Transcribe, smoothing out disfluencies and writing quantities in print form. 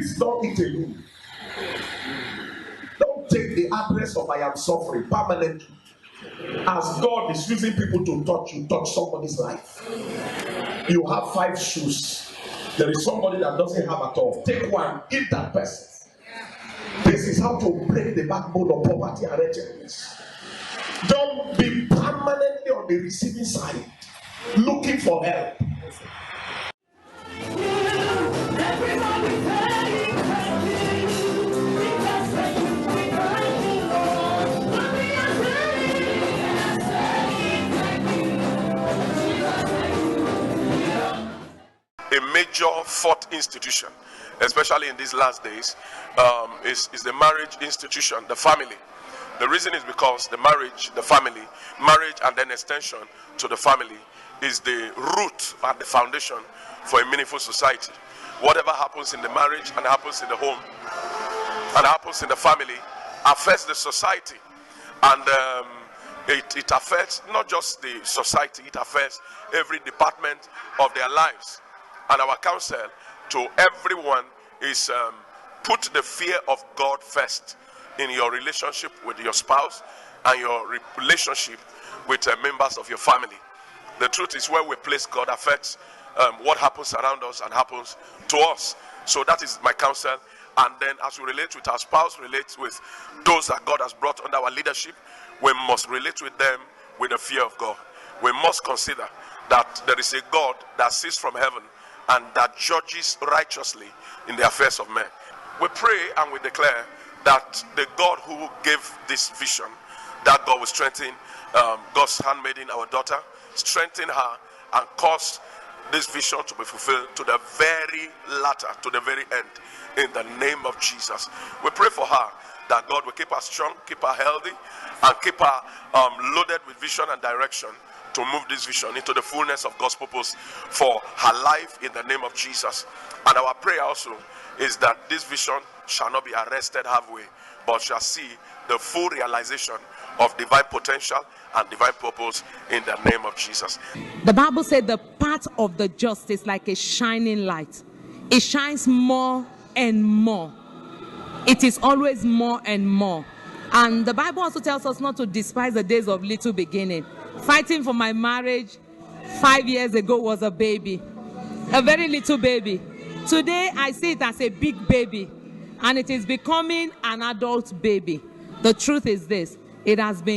Please don't eat alone. Don't take the address of I am suffering permanently. As God is using people to touch you, touch somebody's life. You have 5 shoes. There is somebody that doesn't have at all. Take one, eat that person. This is how to break the backbone of poverty and wretchedness. Don't be permanently on the receiving side, looking for help. A major fourth institution, especially in these last days, is the marriage institution, the family. The reason is because the marriage, the family, marriage and then extension to the family is the root and the foundation for a meaningful society. Whatever happens in the marriage and happens in the home and happens in the family affects the society. And it affects not just the society, it affects every department of their lives. And our counsel to everyone is put the fear of God first in your relationship with your spouse and your relationship with members of your family. The truth is, where we place God affects what happens around us and happens to us. So that is my counsel. And then as we relate with our spouse, relate with those that God has brought under our leadership, we must relate with them with the fear of God. We must consider that there is a God that sits from heaven and that judges righteously in the affairs of men. We pray and we declare that the God who gave this vision, that God will strengthen God's handmaiden, our daughter, strengthen her and cause this vision to be fulfilled to the very latter, to the very end, in the name of Jesus. We pray for her that God will keep her strong, keep her healthy, and keep her loaded with vision and direction to move this vision into the fullness of God's purpose for her life in the name of Jesus. And our prayer also is that this vision shall not be arrested halfway, but shall see the full realization of divine potential and divine purpose in the name of Jesus. The Bible said the path of the just is like a shining light. It shines more and more. It is always more and more. And the Bible also tells us not to despise the days of little beginning. Fighting for my marriage 5 years ago was a baby, a very little baby. Today I see it as a big baby, and it is becoming an adult baby. The truth is this: it has been